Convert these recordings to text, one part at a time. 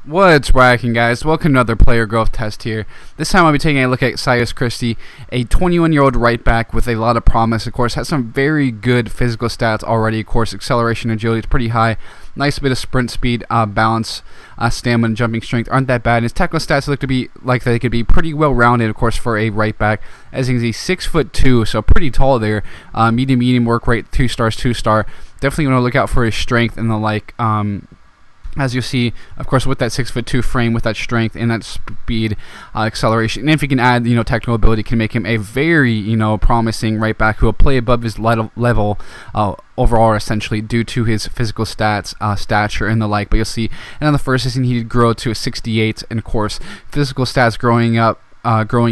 What's rocking, guys? Welcome to another player growth test here. This time I'll be taking a look at Cyrus Christie, a 21-year-old right back with a lot of promise. Of course, has some very good physical stats already. Of course, acceleration, agility is pretty high. Nice bit of sprint speed, balance, stamina, jumping strength aren't that bad. His technical stats look to be like they could be pretty well rounded, of course, for a right back. As you can see, 6'2", so pretty tall there. Medium work rate, 2 stars, 2-star. Definitely want to look out for his strength and the like. As you see, of course, with that 6'2" frame, with that strength and that speed, acceleration, and if you can add, technical ability, can make him a very, promising right back who will play above his level overall, essentially, due to his physical stats, stature, and the like. But you'll see, and on the first season, he did grow to a 68, and of course, physical stats growing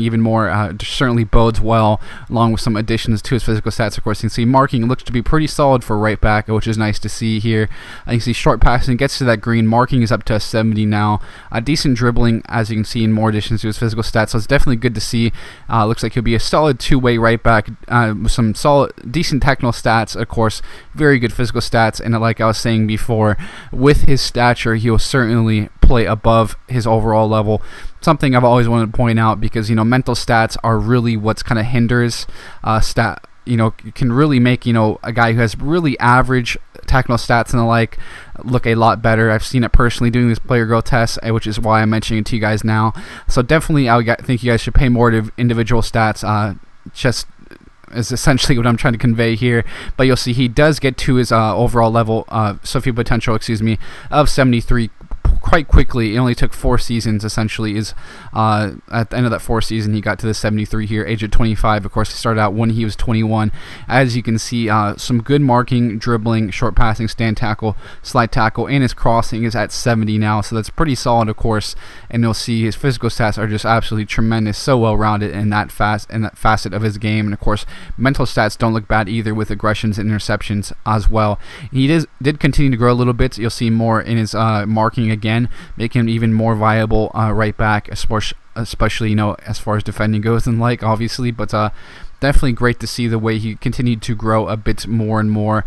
even more certainly bodes well, along with some additions to his physical stats. Of course, you can see marking looks to be pretty solid for right back, which is nice to see here. You can see short passing gets to that green. Marking is up to a 70 now. Decent dribbling, as you can see, in more additions to his physical stats. So it's definitely good to see. Looks like he'll be a solid two-way right back with some solid, decent technical stats. Of course, very good physical stats. And like I was saying before, with his stature, he will certainly play above his overall level. Something I've always wanted to point out, because mental stats are really what's kind of hinders can really make a guy who has really average technical stats and the like look a lot better. I've seen it personally doing this player growth test, which is why I'm mentioning it to you guys now. So definitely I think you guys should pay more to individual stats. Just is essentially what I'm trying to convey here. But you'll see he does get to his overall level, Sophia potential, of 73 quite quickly. It only took 4 seasons, essentially. At the end of that 4th season, he got to the 73 here, age of 25. Of course, he started out when he was 21. As you can see, some good marking, dribbling, short passing, stand tackle, slide tackle, and his crossing is at 70 now. So that's pretty solid, of course. And you'll see his physical stats are just absolutely tremendous, so well rounded in that facet of his game. And of course, mental stats don't look bad either, with aggressions and interceptions as well. He did continue to grow a little bit. You'll see more in his marking again, making him even more viable right back, especially as far as defending goes and like, obviously. But definitely great to see the way he continued to grow a bit more and more.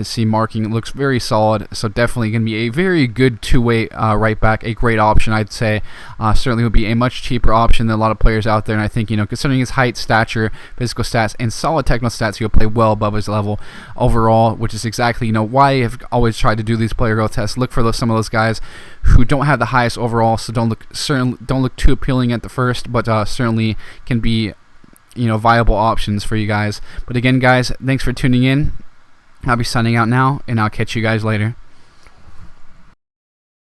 See, marking looks very solid, so definitely going to be a very good two-way right back, a great option, I'd say. Certainly would be a much cheaper option than a lot of players out there, and I think, considering his height, stature, physical stats, and solid technical stats, he'll play well above his level overall, which is exactly, why I've always tried to do these player growth tests. Look for some of those guys who don't have the highest overall, so don't look too appealing at the first, but certainly can be viable options for you guys. But again, guys, thanks for tuning in. I'll be signing out now, and I'll catch you guys later.